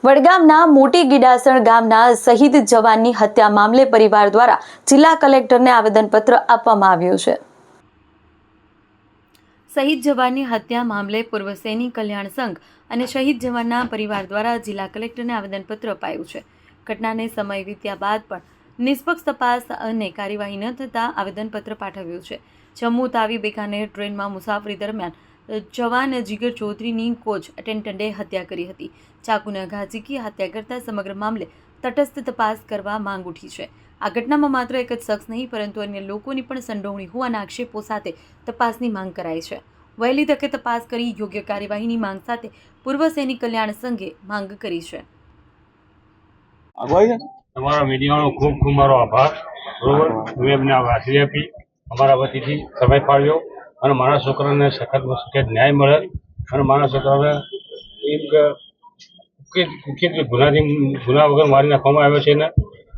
વડગામના મોટી ગીડાસણ ગામના શહીદ જવાનની હત્યા મામલે પરિવાર દ્વારા જિલ્લા કલેક્ટરને આવેદનપત્ર આપવામાં આવ્યું છે। શહીદ જવાનની હત્યા મામલે પૂર્વ સૈનિક કલ્યાણ સંઘ અને શહીદ જવાનના પરિવાર દ્વારા જિલ્લા કલેક્ટરને આવેદનપત્ર અપાયું છે। ઘટનાને સમય વીત્યા બાદ પણ નિષ્પક્ષ તપાસ અને કાર્યવાહી ન થતાં આવેદનપત્ર પાઠવ્યું છે। જમ્મુ તાવી બીકાનેર ટ્રેનમાં મુસાફરી દરમિયાન જવાન જીગર ચૌધરીની કોચ અટેન્ડન્ટે હત્યા કરી હતી। ચાકુના ઘા ઝીકી હત્યા કરતા સમગ્ર મામલે તટસ્થ તપાસ કરવા માંગ ઉઠી છે। આ ઘટનામાં માત્ર એક જ શખ્સ નહીં પરંતુ અન્ય લોકોની પણ સંડોવણી હોવાના આક્ષેપો સાથે તપાસની માંગ કરાઈ છે। વહેલી તકે તપાસ કરી યોગ્ય કાર્યવાહીની માંગ સાથે પૂર્વ સૈનિક કલ્યાણ સંઘે માંગ કરી છે। તમારા મીડિયાનો ખૂબ ખૂબ મારો આભાર। બરોબર, મેં એમને હાજરી આપી, અમારા વતીથી સમય ફાળવ્યો અને મારા છોકરાને સખતમાં સખત ન્યાય મળે અને મારા છોકરાને એક ગુના વગર મારી નાખવામાં આવ્યો છે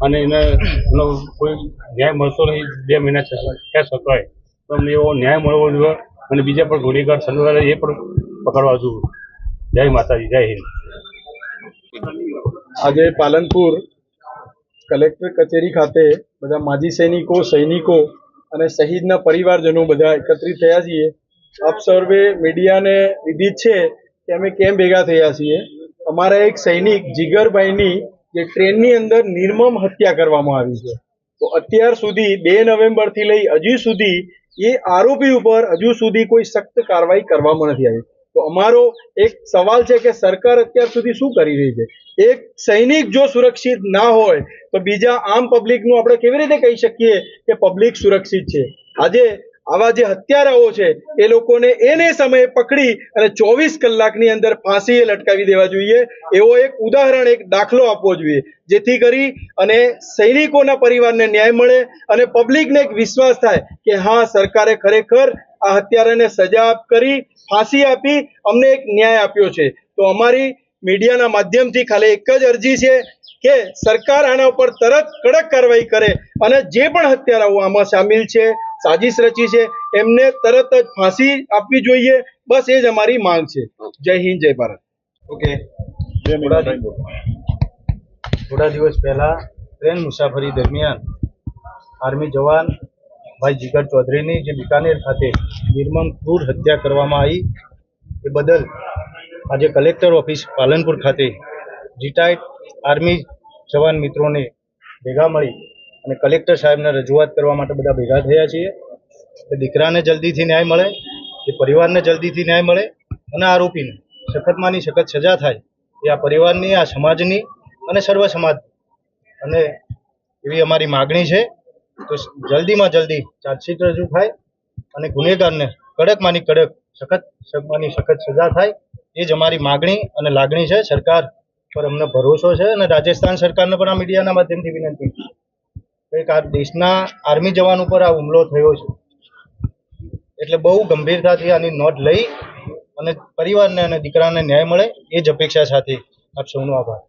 અને એને કોઈ ન્યાય મળતો નહીં। 2 મહિના થયા છતાંય તો અમને એવો ન્યાય મળવો જોઈએ અને બીજા પણ ગુનેગાર સંડોવાયેલા એ પણ પકડવા જોઈએ। જય માતાજી, જય હિન્દ। આજે પાલનપુર કલેક્ટર કચેરી ખાતે બધા માજી સૈનિકો અને શહીદના પરિવારજનો બધા એકત્રિત થયા છીએ। આપ સર્વે મીડિયાને વિદિત છે કે અમે કેમ ભેગા થયા છીએ। અમારા એક સૈનિક જીગરભાઈની જે ટ્રેનની અંદર નિર્મમ હત્યા કરવામાં આવી છે, તો અત્યાર સુધી 2 નવેમ્બરથી લઈ હજુ સુધી એ આરોપી ઉપર હજુ સુધી કોઈ સખ્ત કાર્યવાહી કરવામાં નથી આવી। તો અમારો એક સવાલ છે કે સરકાર અત્યાર સુધી શું કરી રહી છે। એક સૈનિક જો સુરક્ષિત ના હોય તો બીજા આમ પબ્લિકનું આપણે કેવી રીતે કહી શકીએ કે પબ્લિક સુરક્ષિત છે। આજે આવા જે હત્યારાઓ છે એ લોકોને એને સમયે પકડી અને 24 કલાકની અંદર ફાંસીએ લટકાવી દેવા જોઈએ। એવો એક ઉદાહરણ, એક દાખલો આપવો જોઈએ જેથી કરી અને સૈનિકોના પરિવારને ન્યાય મળે અને પબ્લિકને એક વિશ્વાસ થાય કે હા, સરકારે ખરેખર આ હત્યારાને સજા કરી, ફાંસી આપી, અમને એક ન્યાય આપ્યો છે। તો અમારી મીડિયાના માધ્યમથી ખાલી એક જ અરજી છે કે સરકાર આના ઉપર તરત કડક કાર્યવાહી કરે અને જે પણ હત્યારાઓ આમાં સામેલ છે, સાજિશ રચી છે, એમને તરત જ ફાંસી આપવી જોઈએ। બસ એ જ અમારી માંગ છે। જય હિન્દ, જય ભારત। ઓકે, થોડા દિવસ પહેલા ટ્રેન મુસાફરી દરમિયાન આર્મી જવાન ભાઈ જીગર ચૌધરીની જે બીકાનેર ખાતે નિર્મમ ક્રૂર હત્યા કરવામાં આવી એ બદલ આજે કલેક્ટર ઓફિસ પાલનપુર ખાતે રિટાયર્ડ આર્મી જવાન મિત્રોને ભેગા મળી અને કલેક્ટર સાહેબને રજૂઆત કરવા માટે બધા ભેગા થયા છીએ કે દીકરાને જલ્દીથી ન્યાય મળે, એ પરિવારને જલ્દીથી ન્યાય મળે અને આરોપીને સખતમાંની સખત સજા થાય એ આ પરિવારની, આ સમાજની અને સર્વ સમાજ અને એવી અમારી માગણી છે। તો જલ્દીમાં જલ્દી ચાર્જશીટ રજૂ થાય અને ગુનેગારને કડકમાંની કડક, સખતમાંની સખત સજા થાય એ જ અમારી માગણી અને લાગણી છે। સરકાર પર અમને ભરોસો છે અને રાજસ્થાન સરકારને પણ આ મીડિયાના માધ્યમથી વિનંતી છે કે આ દેશના આર્મી જવાન ઉપર આ હુમલો થયો છે એટલે બહુ ગંભીરતાથી આની નોંધ લઈ અને પરિવારને અને દીકરાને ન્યાય મળે એ જ અપેક્ષા સાથે આપ સૌનો આભાર।